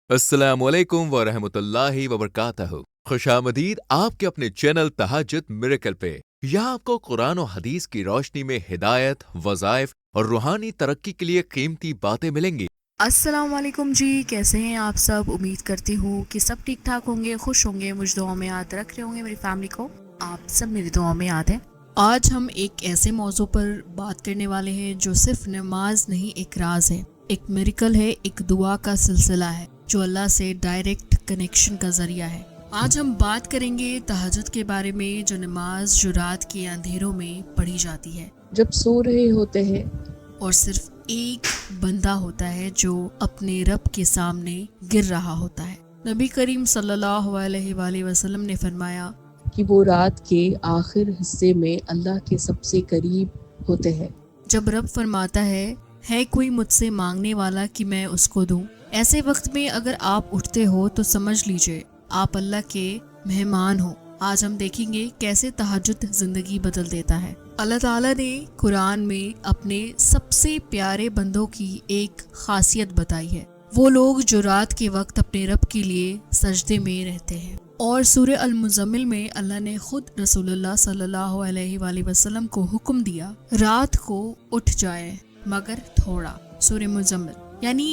अस्सलामुअलैकुम वरहमतुल्लाहि वबरकातहू। खुशामदीद आपके अपने चैनल तहज्जुद मिरेकल पे। यहाँ आपको कुरान और हदीस की रोशनी में हिदायत, वज़ाइफ और रूहानी तरक्की के लिए कीमती बातें मिलेंगी। अस्सलाम वालेकुम जी, कैसे हैं आप सब। उम्मीद करती हूँ कि सब ठीक ठाक होंगे, खुश होंगे, मुझ दुआओं में याद रख रहे होंगे मेरी फैमिली को। आप सब मेरी दुआओं में याद है। आज हम एक ऐसे मौजू पर बात करने वाले हैं जो सिर्फ नमाज नहीं, एक राज है, एक मिरेकल है, एक दुआ का सिलसिला है जो अल्लाह से डायरेक्ट कनेक्शन का जरिया है। आज हम बात करेंगे तहज्जुद के बारे में, जो नमाज जो रात के अंधेरों में पढ़ी जाती है जब सो रहे होते हैं, और सिर्फ एक बंदा होता है जो अपने रब के सामने गिर रहा होता है। नबी करीम सल्लल्लाहु अलैहि वसल्लम ने फरमाया कि वो रात के आखिर हिस्से में अल्लाह के सबसे करीब होते हैं। जब रब फरमाता है कोई मुझसे मांगने वाला कि मैं उसको दूं, ऐसे वक्त में अगर आप उठते हो तो समझ लीजिए आप अल्लाह के मेहमान हो। आज हम देखेंगे कैसे तहज्जुद जिंदगी बदल देता है। अल्लाह ताला ने कुरान में अपने सबसे प्यारे बंदों की एक खासियत बताई है, वो लोग जो रात के वक्त अपने रब के लिए सजदे में रहते हैं। और सूरह अल-मुज़म्मिल में अल्लाह ने खुद रसूलुल्लाह सल्लल्लाहु अलैहि वसल्लम को हुक्म दिया, रात को उठ जाए मगर थोड़ा। सूरह मुज़म्मिल, यानी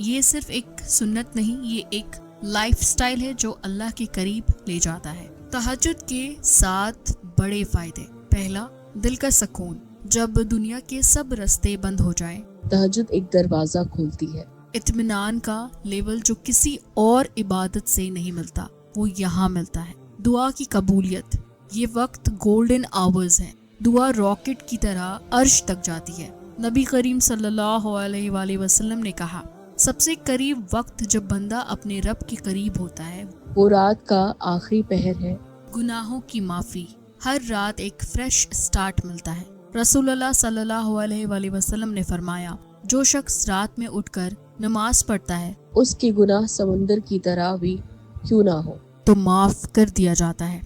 ये सिर्फ एक सुन्नत नहीं, ये एक लाइफस्टाइल है जो अल्लाह के करीब ले जाता है। तहज्जुद के 7 बड़े फायदे। पहला, दिल का सुकून। जब दुनिया के सब रास्ते बंद हो जाएं, तहज्जुद एक दरवाजा खोलती है। इत्मीनान का लेवल जो किसी और इबादत से नहीं मिलता, वो यहाँ मिलता है। दुआ की कबूलियत। ये वक्त गोल्डन आवर्स है, दुआ रॉकेट की तरह अर्श तक जाती है। नबी करीम सल्लल्लाहु अलैहि वसल्लम ने कहा, सबसे करीब वक्त जब बंदा अपने रब के करीब होता है वो रात का आखिरी पहर है। गुनाहों की माफी। हर रात एक फ्रेश स्टार्ट मिलता है। रसूलुल्लाह सल्लल्लाहु अलैहि वसल्लम ने फरमाया, जो शख्स रात में उठकर नमाज पढ़ता है उसके गुनाह समुंदर की तरह भी क्यों ना हो तो माफ कर दिया जाता है।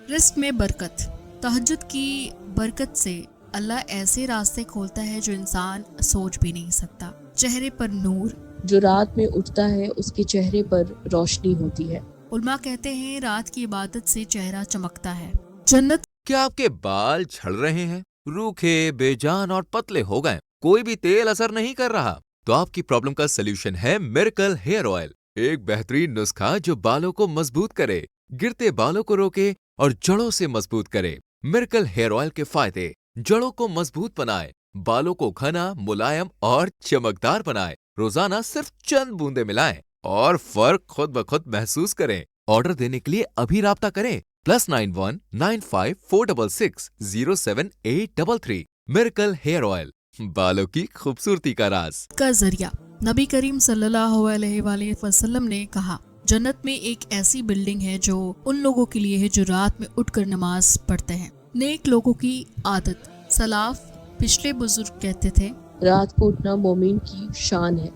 रिस्क में बरकत। तहज्जुद की बरकत से अल्लाह ऐसे रास्ते खोलता है जो इंसान सोच भी नहीं सकता। चेहरे पर नूर। जो रात में उठता है उसके चेहरे पर रोशनी होती है। उलमा कहते हैं रात की इबादत से चेहरा चमकता है। जन्नत। क्या आपके बाल झड़ रहे हैं, रूखे, बेजान और पतले हो गए, कोई भी तेल असर नहीं कर रहा? तो आपकी प्रॉब्लम का सलूशन है मिरेकल हेयर ऑयल, एक बेहतरीन नुस्खा जो बालों को मजबूत करे, गिरते बालों को रोके और जड़ों से मजबूत करे। मिरेकल हेयर ऑयल के फायदे: जड़ों को मजबूत बनाए, बालों को घना, मुलायम और चमकदार बनाए। रोजाना सिर्फ चंद बूंदे मिलाएं और फर्क खुद ब खुद महसूस करें। ऑर्डर देने के लिए अभी राब्ता करें +91 95 466 07833। मिरेकल हेयर ऑयल, बालों की खूबसूरती का राज का जरिया। नबी करीम सल्लल्लाहु अलैहि वसल्लम ने कहा, जन्नत में एक ऐसी बिल्डिंग है जो उन लोगों के लिए है जो रात में उठकर नमाज पढ़ते हैं। नेक लोगों की आदत। सलाफ पिछले बुजुर्ग कहते थे, रात को उठना मोमिन की शान है,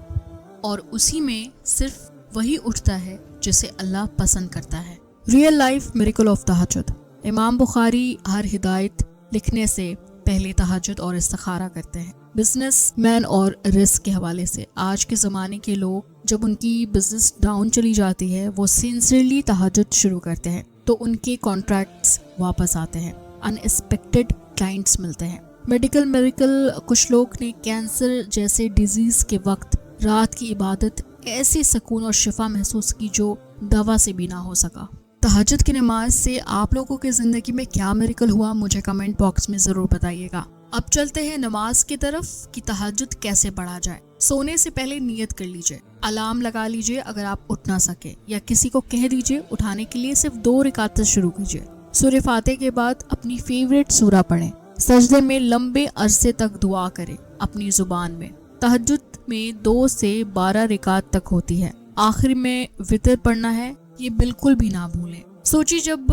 और उसी में सिर्फ वही उठता है जिसे अल्लाह पसंद करता है। रियल लाइफ मिरेकल ऑफ तहज्जुद। इमाम बुखारी हर हिदायत लिखने से पहले तहज्जुद और इस्तिखारा करते हैं। बिजनेस मैन और रिस्क के हवाले से आज के ज़माने के लोग जब उनकी बिजनेस डाउन चली जाती है, वो सिंसियरली तहज्जुद शुरू करते हैं तो उनके कॉन्ट्रैक्ट्स वापस आते हैं, अनएक्सपेक्टेड क्लाइंट्स मिलते हैं। Medical miracle. कुछ लोग ने कैंसर जैसे डिजीज के वक्त रात की इबादत ऐसी सुकून और शिफा महसूस की जो दवा से भी ना हो सका। तहज्जुद की नमाज से आप लोगों की जिंदगी में क्या मिरेकल हुआ, मुझे कमेंट बॉक्स में जरूर बताइएगा। अब चलते हैं नमाज की तरफ कि तहज्जुद कैसे पढ़ा जाए। सोने से पहले नियत कर लीजिए, अलार्म लगा लीजिए अगर आप उठ ना सके, या किसी को कह दीजिए उठाने के लिए। सिर्फ 2 रकात शुरू कीजिए। सूरह फातिहा के बाद अपनी फेवरेट सूरा पढ़ें। सजदे में लंबे अरसे तक दुआ करें अपनी जुबान में। तहज्जुद में 2 से 12 रकात तक होती है। आखिर में वितर पढ़ना है, ये बिल्कुल भी ना भूलें। सोचिए जब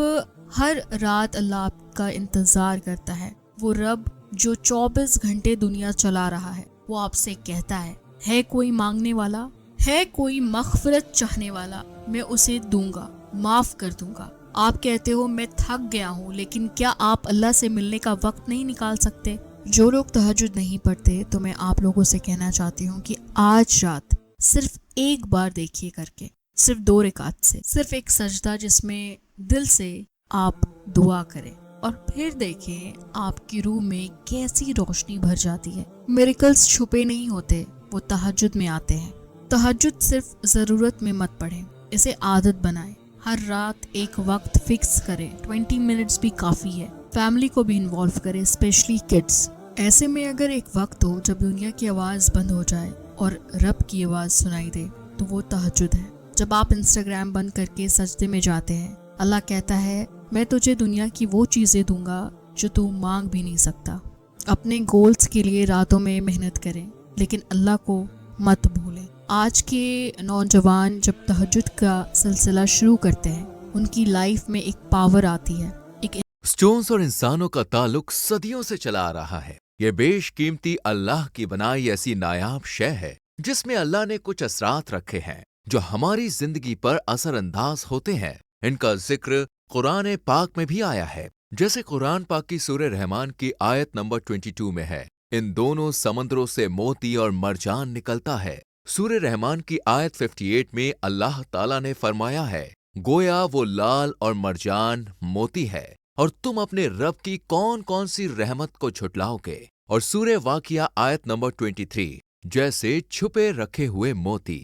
हर रात अल्लाह आपका इंतजार करता है, वो रब जो 24 घंटे दुनिया चला रहा है, वो आपसे कहता है कोई मांगने वाला, है कोई मग़फ़िरत चाहने वाला, मैं उसे दूंगा, माफ कर दूंगा। आप कहते हो मैं थक गया हूँ, लेकिन क्या आप अल्लाह से मिलने का वक्त नहीं निकाल सकते? जो लोग तहज्जुद नहीं पढ़ते, तो मैं आप लोगों से कहना चाहती हूँ कि आज रात सिर्फ एक बार देखिए करके, सिर्फ 2 रकात से, सिर्फ एक सजदा जिसमें दिल से आप दुआ करें और फिर देखें आपकी रूह में कैसी रोशनी भर जाती है। मिरेकल्स छुपे नहीं होते, वो तहज्जुद में आते हैं। तहज्जुद सिर्फ ज़रूरत में मत पढ़ें, इसे आदत बनाएं। हर रात एक वक्त फिक्स करें, 20 मिनट्स भी काफ़ी है। फैमिली को भी इन्वॉल्व करें, स्पेशली किड्स। ऐसे में अगर एक वक्त हो जब दुनिया की आवाज़ बंद हो जाए और रब की आवाज़ सुनाई दे, तो वो तहज्जुद है। जब आप इंस्टाग्राम बंद करके सजदे में जाते हैं, अल्लाह कहता है मैं तुझे दुनिया की वो चीज़ें दूंगा जो तू मांग भी नहीं सकता। अपने गोल्स के लिए रातों में मेहनत करें, लेकिन अल्लाह को मत भूलें। आज के नौजवान जब तहज्जुद का सिलसिला शुरू करते हैं, उनकी लाइफ में एक पावर आती है। एक स्टोन्स और इंसानों का ताल्लुक सदियों से चला आ रहा है। ये बेशकीमती अल्लाह की बनाई ऐसी नायाब शय है जिसमें अल्लाह ने कुछ असरात रखे हैं जो हमारी जिंदगी पर असरअंदाज होते हैं। इनका जिक्र कुरान पाक में भी आया है, जैसे कुरान पाक की सूरह रहमान की आयत नंबर 22 में है, इन दोनों समंदरों से मोती और मरजान निकलता है। सूरह रहमान की आयत 58 में अल्लाह ताला ने फरमाया है, गोया वो लाल और मरजान मोती है और तुम अपने रब की कौन कौन सी रहमत को झुटलाओगे। और सूरह वाकिया आयत नंबर 23, जैसे छुपे रखे हुए मोती।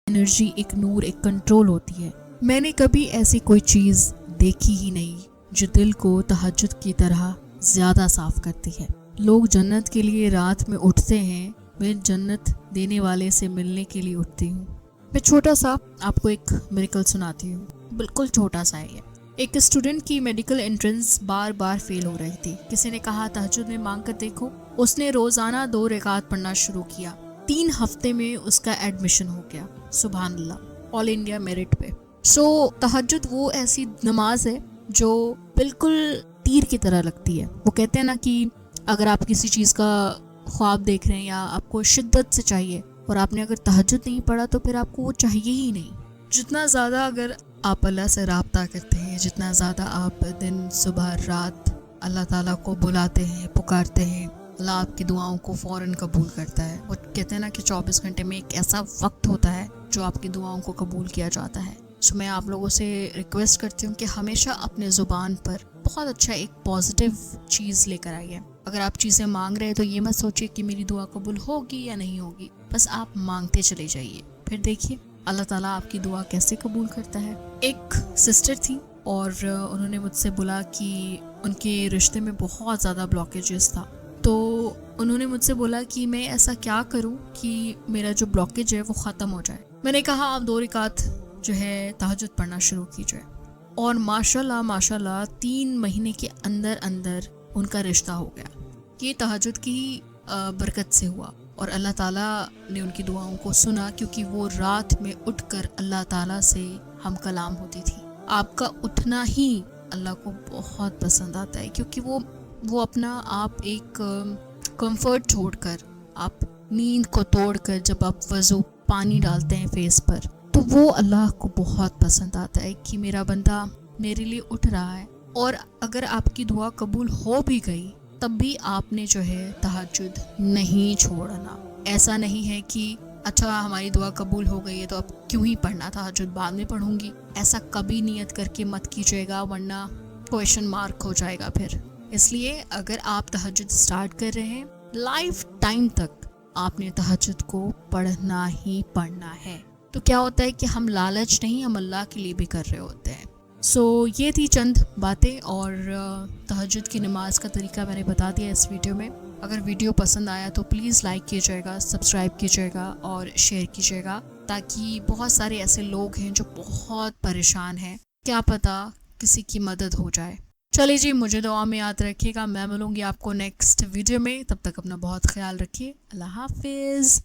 एनर्जी, एक नूर, एक कंट्रोल होती है। मैंने कभी ऐसी कोई चीज़ देखी ही नहीं जो दिल को तहज्जुद की तरह ज़्यादा साफ करती है। लोग जन्नत के लिए रात में उठते हैं, मैं जन्नत देने वाले से मिलने के लिए उठती हूँ। मैं छोटा सा आपको एक मिरेकल सुनाती हूँ, बिल्कुल छोटा सा है। एक स्टूडेंट की मेडिकल एंट्रेंस बार बार फेल हो रही थी। किसी ने कहा तहज्जुद में मांग कर देखो। उसने रोज़ाना 2 रकात पढ़ना शुरू किया। 3 हफ्ते में उसका एडमिशन हो गया। सुभान अल्लाह, ऑल इंडिया मेरिट पे। तहज्जुद वो ऐसी नमाज है जो बिल्कुल तीर की तरह लगती है। वो कहते हैं ना कि अगर आप किसी चीज़ का ख्वाब देख रहे हैं या आपको शिद्दत से चाहिए और आपने अगर तहज्जुद नहीं पढ़ा तो फिर आपको वो चाहिए ही नहीं। जितना ज़्यादा अगर आप अल्लाह से राब्ता करते हैं, जितना ज़्यादा आप दिन सुबह रात अल्लाह ताला को बुलाते हैं, पुकारते हैं, अल्लाह आपकी दुआओं को फ़ौरन कबूल करता है। वो कहते हैं ना कि 24 घंटे में एक ऐसा वक्त होता है जो आपकी दुआओं को कबूल किया जाता है। सो मैं आप लोगों से रिक्वेस्ट करती हूँ कि हमेशा अपने ज़ुबान पर बहुत अच्छा एक पॉजिटिव चीज़ लेकर आइए। अगर आप चीज़ें मांग रहे हैं तो ये मत सोचिए कि मेरी दुआ कबूल होगी या नहीं होगी, बस आप मांगते चले जाइए, फिर देखिए अल्लाह ताला आपकी दुआ कैसे कबूल करता है। एक सिस्टर थी और उन्होंने मुझसे बोला कि उनके रिश्ते में बहुत ज़्यादा ब्लॉकेजेस था। तो उन्होंने मुझसे बोला कि मैं ऐसा क्या करूं कि मेरा जो ब्लॉकेज है वो ख़त्म हो जाए। मैंने कहा आप 2 रकात जो है तहज्जुद पढ़ना शुरू कीजिए। और माशाल्लाह 3 महीने के अंदर अंदर उनका रिश्ता हो गया। ये तहज्जुद की बरकत से हुआ और अल्लाह ताला ने उनकी दुआओं को सुना, क्योंकि वो रात में उठकर अल्लाह ताला से हम कलाम होती थी। आपका उठना ही अल्लाह को बहुत पसंद आता है, क्योंकि वो अपना आप एक कंफर्ट छोड़कर, आप नींद को तोड़कर जब आप वज़ू पानी डालते हैं फेस पर, तो वो अल्लाह को बहुत पसंद आता है कि मेरा बंदा मेरे लिए उठ रहा है। और अगर आपकी दुआ कबूल हो भी गई तब भी आपने जो है तहज्जुद नहीं छोड़ना। ऐसा नहीं है कि अच्छा हमारी दुआ कबूल हो गई है तो अब क्यों ही पढ़ना, तहज्जुद बाद में पढ़ूंगी, ऐसा कभी नियत करके मत कीजिएगा, वरना क्वेश्चन मार्क हो जाएगा फिर। इसलिए अगर आप तहज्जुद स्टार्ट कर रहे हैं, लाइफ टाइम तक आपने तहज्जुद को पढ़ना ही पढ़ना है। तो क्या होता है कि हम लालच नहीं, हम अल्लाह के लिए भी कर रहे होते हैं। ये थी चंद बातें और तहज्जुद की नमाज का तरीका मैंने बता दिया इस वीडियो में। अगर वीडियो पसंद आया तो प्लीज़ लाइक कीजिएगा, सब्सक्राइब कीजिएगा और शेयर कीजिएगा, ताकि बहुत सारे ऐसे लोग हैं जो बहुत परेशान हैं, क्या पता किसी की मदद हो जाए। चलिए जी, मुझे दुआ में याद रखिएगा। मैं मिलूंगी आपको नेक्स्ट वीडियो में, तब तक अपना बहुत ख्याल रखिए। अल्लाह हाफिज़।